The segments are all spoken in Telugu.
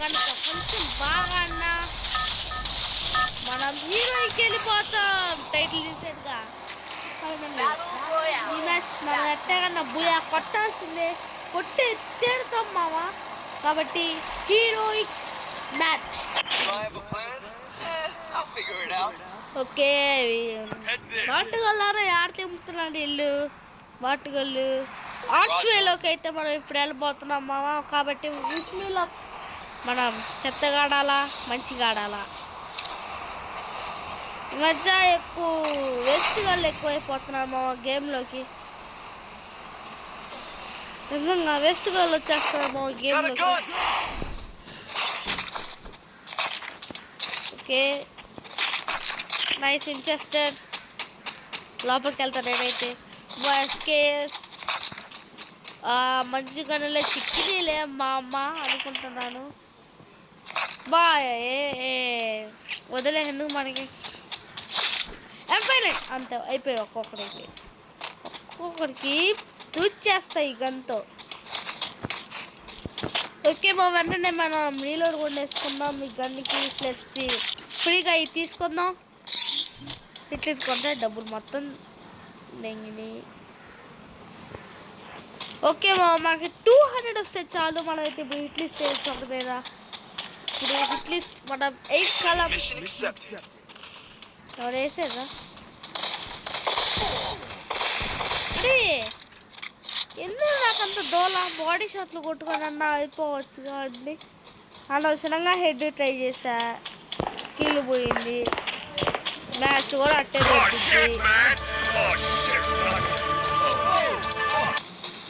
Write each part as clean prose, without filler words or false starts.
కనుక కొంచెం బాగా అన్నా మనం హీరోకి వెళ్ళిపోతాం. టైటిల్ రీసెంట్గా ఈ మ్యాచ్ మనం ఎట్టగన్నా బుయా కొట్టాల్సిందే, కొట్టి తీరుతాం మావా. కాబట్టి హీరోయిక్ మ్యాచ్. ఓకే బాటుగల్లారా ఆడ తింటున్నాడు ఇల్లు బాటుగల్లు ఆర్చ్వేలోకి అయితే మనం ఇప్పుడు వెళ్ళిపోతున్నాం మావా. కాబట్టి విష్ణులో మనం చెత్తగా ఆడాలా, మంచిగా ఆడాలా. ఈ మధ్య ఎక్కువ వెస్ట్ గళ్ళు ఎక్కువైపోతున్నారు మా గేమ్లోకి. నిజంగా వెస్ట్ గళ్ళు వచ్చేస్తున్నారు మా గేమ్లోకి. Okay nice Winchester. లోపలికి వెళ్తాను నేనైతే. బాస్కేస్ మంచిగానే చిక్కిదిలే మా అమ్మ అనుకుంటున్నాను. బాయ్ వదిలే ఎందుకు మనకి. అయిపోయినాయి అంతే, అయిపోయాయి. ఒక్కొక్కరికి తూచేస్తాయి గన్తో. ఓకే మా వెంటనే మనం రీలోడ్ కూడా వేసుకుందాం. ఈ గన్కి ప్లస్ ఫ్రీగా ఇది తీసుకుందాం. ఇట్ తీసుకుంటే డబ్బులు మొత్తం దెంగిని. ఓకే మనకి 200 వస్తే చాలు. మనం అయితే ఇప్పుడు హిట్ లిస్ట్ వేస్తాం కదా. ఇప్పుడు హిట్ లిస్ట్ మనం 8 కాలం ఎవరు వేసారా? అరే ఎందుకు నాకంత దోల బాడీ షాట్లు కొట్టుకొని అన్నా అయిపోవచ్చు కాబట్టి అనవసరంగా హెడ్ ట్రై చేసా. స్కిల్ పోయింది. మ్యాచ్ కూడా అట్టే దొరికింది.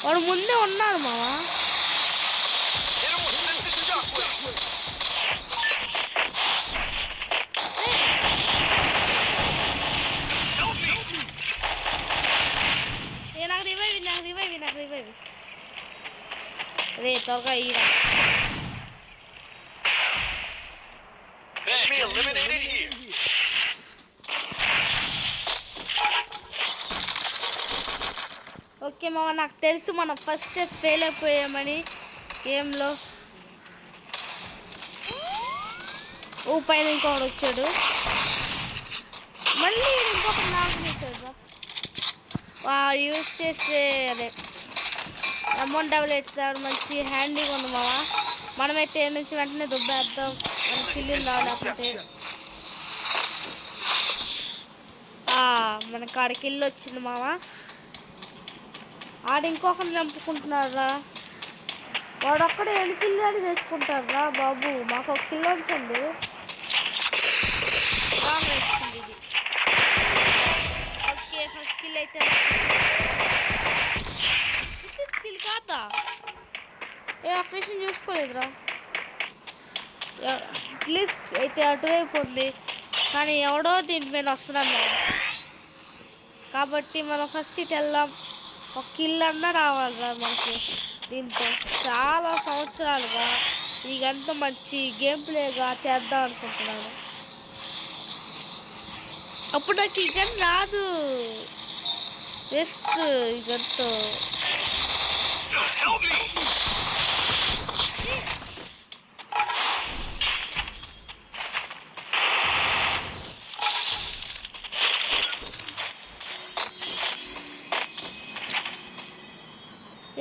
వాడు ముందే ఉన్నాడు మావా. నాకు రివైవ్ రే త్వరగా ఈరా. ఓకే మామ నాకు తెలుసు మనం ఫస్ట్ ఫెయిల్ అయిపోయామని గేమ్లో. పైన ఇంకొకడు వచ్చాడు. మళ్ళీ ఇంకొకటి నాకు చేశాడు. యూజ్ చేస్తే అదే అమౌంట్ డబుల్ ఎట్టాడు. మంచి హ్యాండీగా ఉంది మావా. మనమైతే ఏ నుంచి వెంటనే దుబ్బేద్దాం. మన కిల్లు రాలేకపోతే మనకు ఆడ కిల్లు వచ్చింది మావా. ఆడ ఇంకొకరిని చంపుకుంటున్నారా. వాడొక్కడే 8 కిల్లు అని తెచ్చుకుంటారా బాబు. మాకు ఒక కిల్లు వచ్చండి. ఇది ఓకే ఫస్ట్ కిల్ అయితే కిల్ కాదా. ఆపరేషన్ చూసుకోలేదురా. అట్లీస్ట్ అయితే అటువైపు ఉంది కానీ ఎవడో దీని మీద వస్తున్నాను కాబట్టి మనం ఫస్ట్ ఇటు వెళ్దాం. ఒక కిల్ అన్నా రావాలిరా మనకి. దీంతో చాలా సంవత్సరాలుగా ఈ గంట మంచి గేమ్ ప్లేగా చేద్దాం అనుకుంటున్నాను. అప్పుడు నాకు ఈ గన్ రాదు. జస్ట్ ఈ గన్తో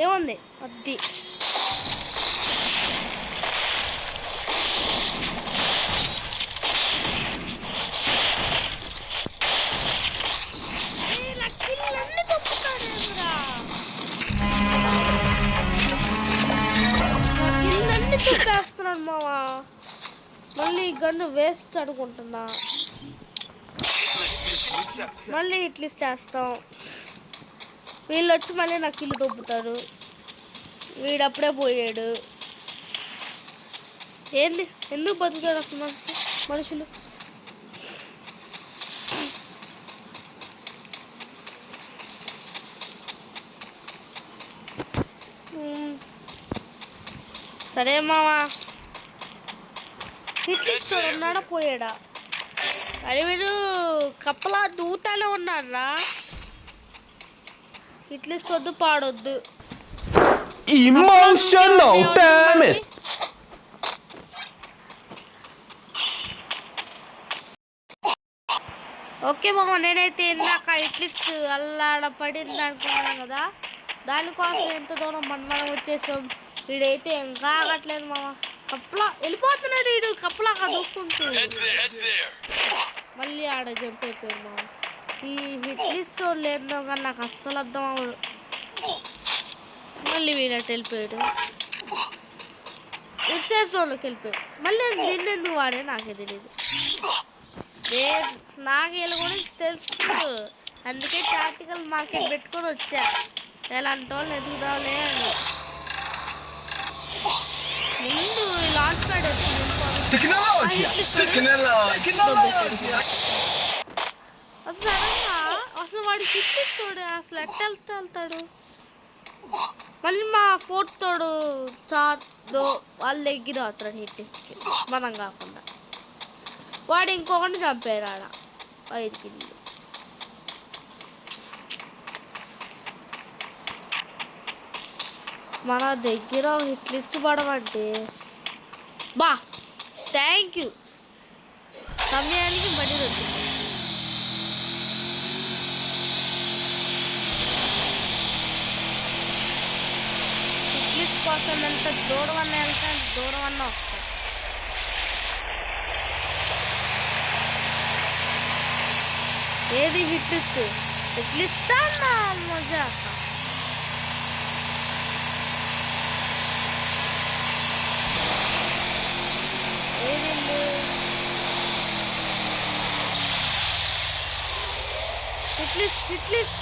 ఏముంది అది. చూపేస్తున్నాను మావా. మళ్ళీ గన్ను వేస్ట్ అనుకుంటున్నా. మళ్ళీ ఇట్లా చేస్తాం. వీళ్ళు వచ్చి మళ్ళీ నాకు ఇల్లు దొబ్బుతారు. వీడప్పుడే పోయాడు. ఏంటి ఎందుకు బతుకుతారు అసలు మనుషులు. సరే మావా. హిట్లిస్టోర్ ఉన్నాడా పోయాడా? అరే వీడు కప్పలా దూతాలో ఉన్నారా. హిట్లిస్ట్ వద్దు పాడొద్దు. Emotional damn it. ఓకే మామ, నేనైతే ఇందాక అట్లీస్ట్ అల్లాడ పడింది అనుకున్నాను కదా, దానికోసం ఎంత దూరం మనం వచ్చేసాం. వీడైతే ఇంకా ఆగట్లేదు మామ, కప్పలా వెళ్ళిపోతున్నాడు వీడు, కప్పలా దూక్కుంటూ. మళ్ళీ ఆడ జంప్ అయిపోయాడు మామ. ఈ హిట్ లిస్ట్ లేదో కానీ నాకు అస్సలు అర్థం అవ్వదు. మళ్ళీ వీడట్టు వెళ్ళిపోయాడు, ఉత్తేజంలోకి వెళ్ళిపోయాడు. మళ్ళీ దీన్ని ఎందుకు వాడే నాకే తెలియదు. నాకు వీళ్ళ గురించి తెలుసు, అందుకే టాక్టికల్ మార్కెట్ పెట్టుకొని వచ్చా. ఎలాంటి వాళ్ళు ఎదుగుదాంలే అని. ముందు లాంచ్ ప్యాడ్ అసలు వాడి కిట్టిస్తోడు, అసలు ఎట్ట వెళ్తాడు. మళ్ళీ మా ఫోర్త్ తోడు చార్దో వాళ్ళ దగ్గర అవుతాడు హిట్టిస్కి, మనం కాకుండా. వాడు ఇంకొకటి చంపాడు ఆడ 5 కిల్లు. మన దగ్గర హిట్ లిస్ట్ పడమంటే బా థ్యాంక్ యూ, సమయానికి బడి వచ్చింది. హిట్ లిస్ట్ కోసం ఎంత దూరం అన్న వెళ్తే అంత దూరం అన్న వస్తాం. ఏది హిట్ లిస్ట్? హిట్ లిస్ట్ అన్న మజా. ఏది హిట్ లిస్ట్? హిట్ లిస్ట్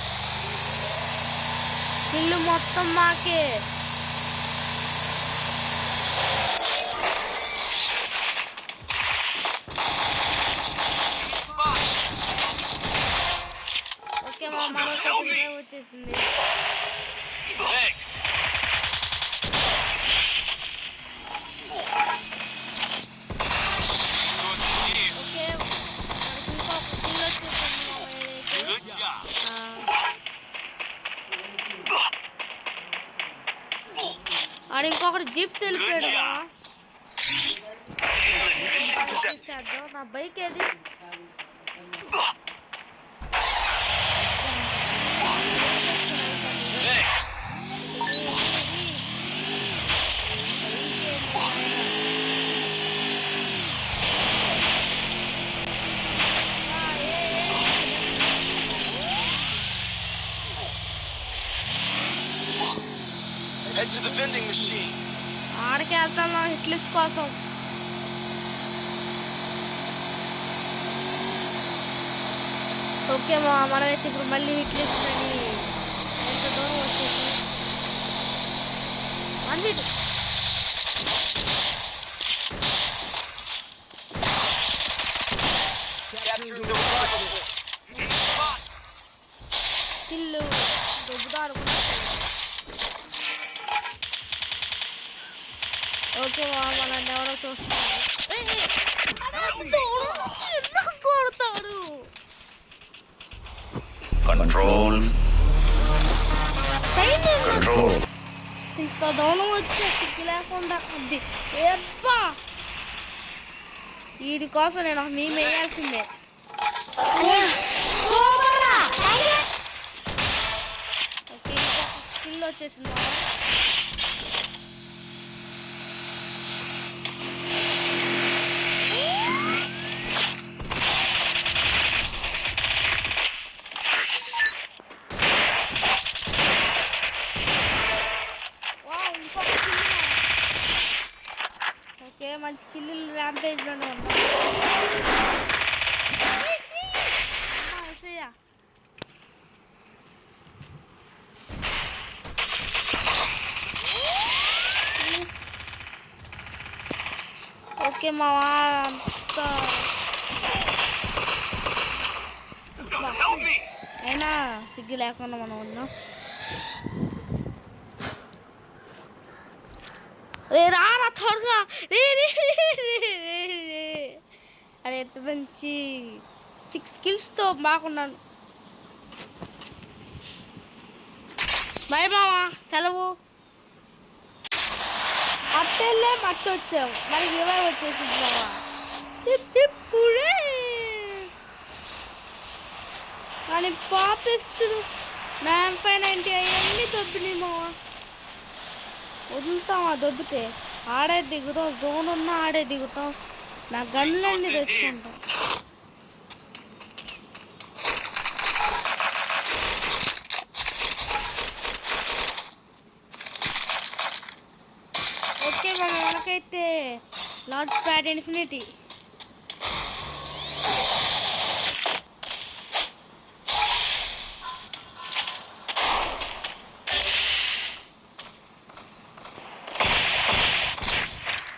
ఇల్లు మొత్తం మాకే. ఓకే మా మరొక వచ్చేసింది. ఓకే ఇంకొక కిల్ వచ్చేసింది. ఆడ ఇంకొకటి జీప్ తెలిపాడు. నా బైక్ ఏది? Head to the vending machine. ఆడికి వెళ్తాను హిట్ లిస్ట్ కోసం. ఓకే మా మనమైతే ఇప్పుడు మళ్ళీ హిట్ లిస్ట్ అని ఎంత దూరం వచ్చేసి 1 minute. కిల్లు దొబ్బుతారు. ఓకే మనల్ని ఎవరో చూస్తున్నారు. కొడతాడు. ఇంత దూరం వచ్చే సిగ్గు లేకుండా ఉంది. ఏబ్బా వీడి కోసం నేను మేము వేయాల్సిందే. ఓకే స్కిల్ వచ్చేసింది. ఓకే మంచి కిల్లు ర్యాంపేజ్లోనే ఉన్నా. ఓకే మావా అంతా అయినా సిగ్గు లేకుండా మనం ఉన్నాం. రే రారా త్వరగా. అరే ఎంత మంచి 6 స్కిల్స్తో బాగున్నాను. బాయ్ మావా, సెలవు. అట్టెళ్ళే మట్టి వచ్చాము, మనకి రివైవ్ వచ్చేసింది మావా ఇప్పుడే. కానీ పాపిస్తుడు 9590 అవన్నీ దొబ్బినాయి మావా. వదులుతాం దొబ్బితే ఆడే దిగుతాం, జోన్ ఉన్నా ఆడే దిగుతాం, నా గన్లన్నీ తెచ్చుకుంటాం. ఓకే మనకైతే లాంచ్ ప్యాడ్ ఇన్ఫినిటీ.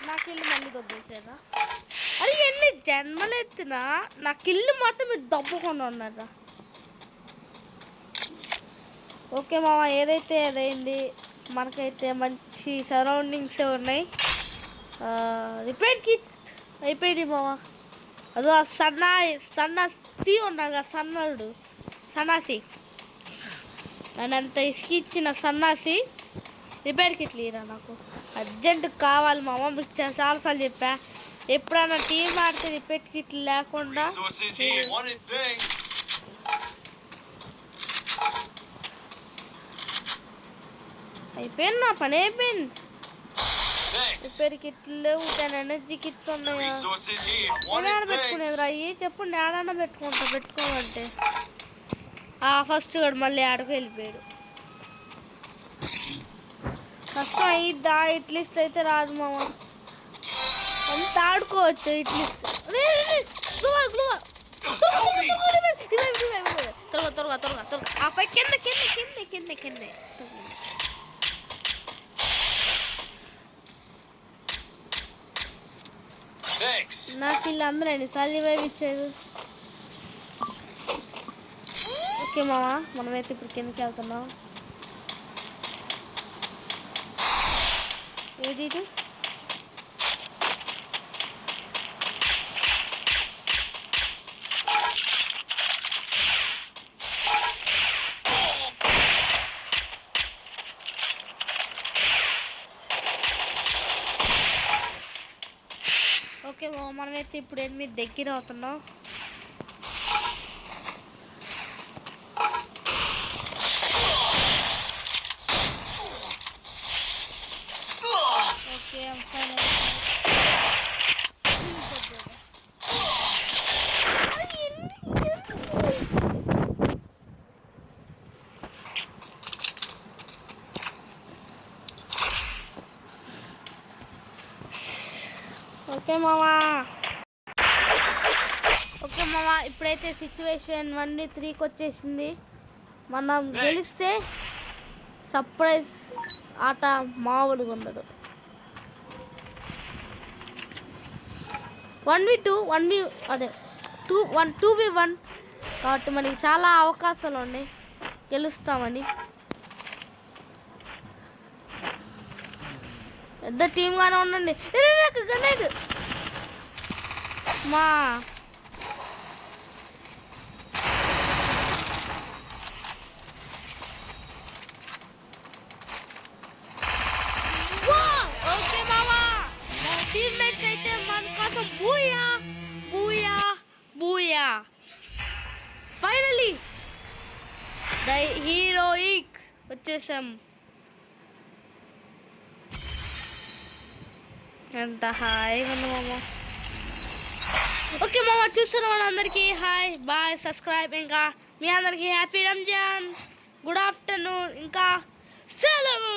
నాకు ఇల్లు మళ్ళీ దొబ్బేసారా? అది ఎన్ని జన్మలు ఎత్తినా నాకు ఇల్లు మాత్రం మీరు దబ్బుకొని ఉన్నారా? ఓకే మామ, ఏదైతే అదైంది. మనకైతే మంచి సరౌండింగ్స్ ఉన్నాయి. రిపేర్ కిట్ అయిపోయింది మామ. అదో సన్నాసి ఉన్నాడు కదా, సన్నాసి నన్ను అంత ఇసుకిచ్చిన సన్నాసి. రిపేర్ కిట్లు ఇరా, నాకు అర్జెంట్ కావాలి మామ. మీకు చాలాసార్లు చెప్పా, ఎప్పుడైనా టీం ఆడితే రిపేర్ కిట్లు లేకుండా. అయిపోయింది నా పని, అయిపోయింది. రిపేర్ కిట్లు లేవు, 10 ఎనర్జీ కిట్స్ ఉన్నాయా? ఏడాడ పెట్టుకునేది అయ్యి చెప్పండి, ఏడన్నా పెట్టుకోమంటే ఫస్ట్ వాడు మళ్ళీ ఆడకు వెళ్ళిపోయాడు. కష్టం అయ్యిద్దా? ఇట్లిస్ట్ అయితే రాదు మామ, అంత ఆడుకోవచ్చు. ఇట్లిస్ట్ త్వరగా ఆ పై కింద. నాకు ఇల్లు అందరూ ఎన్నిసార్లు రివైవ్ ఇచ్చారు. ఓకే మామ, మనమైతే ఇప్పుడు కిందకి వెళ్తున్నాం. ఏది ఓకే మనమైతే ఇప్పుడు 8 దగ్గర అవుతున్నాం. ఓకే మామా, ఇప్పుడైతే సిచ్యువేషన్ 1v3కి వచ్చేసింది. మనం గెలిస్తే సర్ప్రైజ్ ఆట మామూలుగా ఉండదు. 2v1 కాబట్టి మనకి చాలా అవకాశాలు ఉన్నాయి గెలుస్తామని. పెద్ద టీమ్గానే ఉండండి. మా ఓకే బావా, టీమ్మేట్స్ అయితే మన కోసం బూయా ఫైనలీ ద హీరోయిక్ వచ్చేసాం. ఎంత హాయిగా ఉంది మామ. ఓకే మామ, చూస్తున్న వాళ్ళందరికీ హాయ్, బాయ్, సబ్స్క్రైబ్. ఇంకా మీ అందరికీ హ్యాపీ రంజాన్, గుడ్ ఆఫ్టర్నూన్, ఇంకా సెలవు.